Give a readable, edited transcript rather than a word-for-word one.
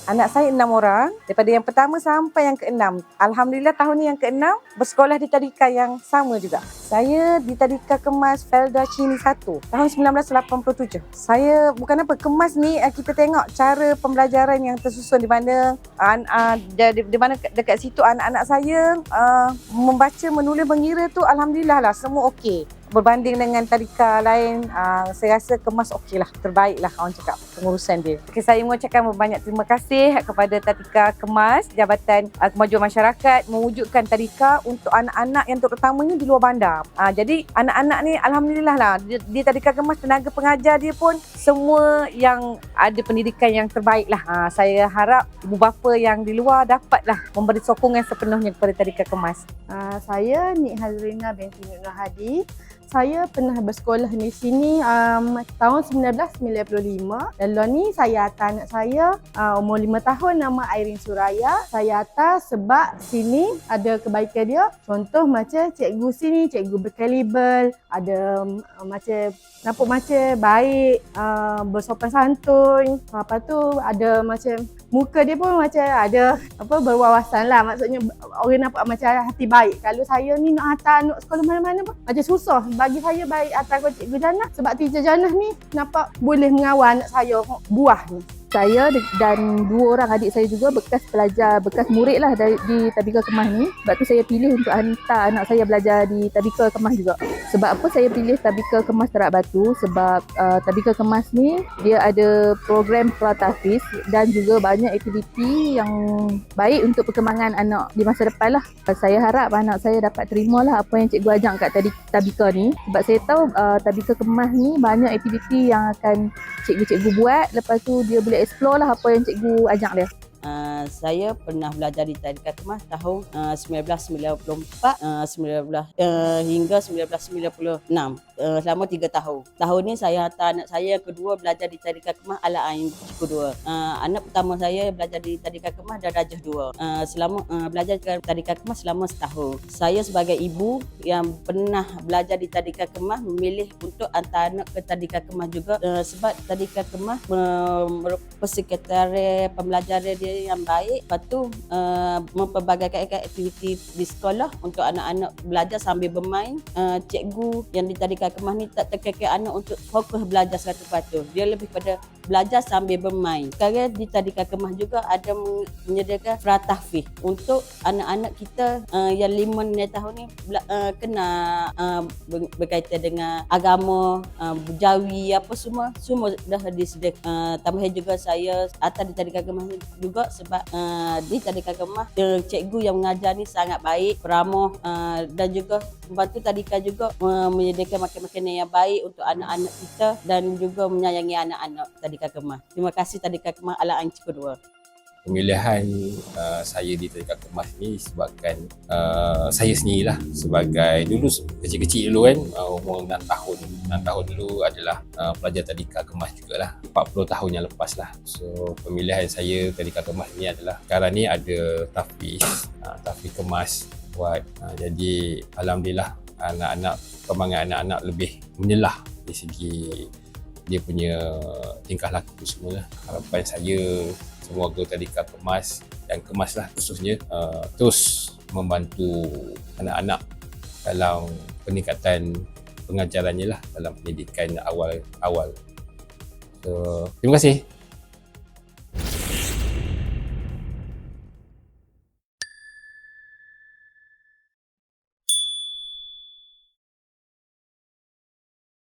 Anak saya 6 orang, daripada yang pertama sampai yang ke-6. Alhamdulillah tahun ni yang ke-6 bersekolah di tadika yang sama juga. Saya di tadika kemas Felda Cini 1 tahun 1987. Saya bukan apa, kemas ni kita tengok cara pembelajaran yang tersusun di mana di mana dekat situ anak-anak saya membaca, menulis, mengira tu alhamdulillah lah semua okey. Berbanding dengan tadika lain, saya rasa kemas okey lah, terbaik lah orang cakap pengurusan dia. Okay, saya mengucapkan banyak terima kasih kepada tadika kemas, Jabatan Kemajuan Masyarakat mewujudkan tadika untuk anak-anak yang terutamanya di luar bandar. Jadi anak-anak ni alhamdulillah lah, di tadika kemas tenaga pengajar dia pun semua yang ada pendidikan yang terbaik lah. Saya harap ibu bapa yang di luar dapatlah memberi sokongan sepenuhnya kepada tadika kemas. Saya Nik Hazrina binti Nur Hadi. Saya pernah bersekolah di sini tahun 1995. Lalu ni saya hantar anak saya umur 5 tahun, nama Airin Suraya. Saya hantar sebab sini ada kebaikan dia. Contoh macam cikgu sini, cikgu berkaliber, ada macam nampak macam baik, bersopan santun. Lepas tu ada macam muka dia pun macam ada berwawasan lah. Maksudnya orang nampak macam hati baik. Kalau saya ni nak hantar anak sekolah mana-mana pun macam susah. Bagi saya baik hantar cikgu Janah. Sebab teacher Janah ni nampak boleh mengawal anak saya buah ni. Saya dan 2 orang adik saya juga bekas pelajar, bekas murid lah di tadika kemas ni. Sebab tu saya pilih untuk hantar anak saya belajar di tadika kemas juga. Sebab apa saya pilih tadika kemas Terak Batu? Sebab tadika kemas ni dia ada program pratafis dan juga banyak aktiviti yang baik untuk perkembangan anak di masa depan lah. Saya harap anak saya dapat terimalah apa yang cikgu ajak kat tadika ni. Sebab saya tahu tadika kemas ni banyak aktiviti yang akan cikgu-cikgu buat. Lepas tu dia boleh explore lah apa yang cikgu ajak dia. Saya pernah belajar di tadika kemas tahun 1994 hingga 1996. Selama 3 tahun. Tahun ni saya hantar anak saya yang kedua belajar di tadika kemas Ala Ain kedua. Anak pertama saya belajar di tadika kemas Darajah 2. Selama belajar di tadika kemas selama setahun. Saya sebagai ibu yang pernah belajar di tadika kemas memilih untuk hantar anak ke tadika kemas juga sebab tadika kemas merupakan sekretariat pembelajaran dia yang baik. Lepas tu mempelbagaikan aktiviti di sekolah untuk anak-anak belajar sambil bermain. Cikgu yang di tadika kemas ni tak terkekeh anak untuk fokus belajar 100%. Dia lebih pada belajar sambil bermain. Sekarang di tadika kemas juga ada menyediakan pratafis untuk anak-anak kita yang 5 tahun ni kena berkaitan dengan agama, bujawi apa semua dah disediakan. Tambah juga saya atas di tadika kemas juga sebab di tadika kemas cikgu yang mengajar ni sangat baik, peramah dan juga membantu tadika juga menyediakan makanan-makanan yang baik untuk anak-anak kita dan juga menyayangi anak-anak tadika kemas. Terima kasih tadika kemas Ala Ain kedua. Pemilihan saya di tadika kemas ni sebabkan saya sendirilah sebagai dulu kecil-kecil dulu kan, umur 6 tahun. 6 tahun dulu adalah pelajar tadika kemas jugalah. 40 tahun yang lepas lah. So pemilihan saya tadika kemas ni adalah sekarang ni ada tahfiz kemas buat. Jadi alhamdulillah perkembangan anak-anak lebih menyelah dari segi dia punya tingkah laku semua lah. Harapan saya semua anggota tadika kemas dan kemas lah khususnya terus membantu anak-anak dalam peningkatan pengajarannya lah dalam pendidikan awal. So, terima kasih.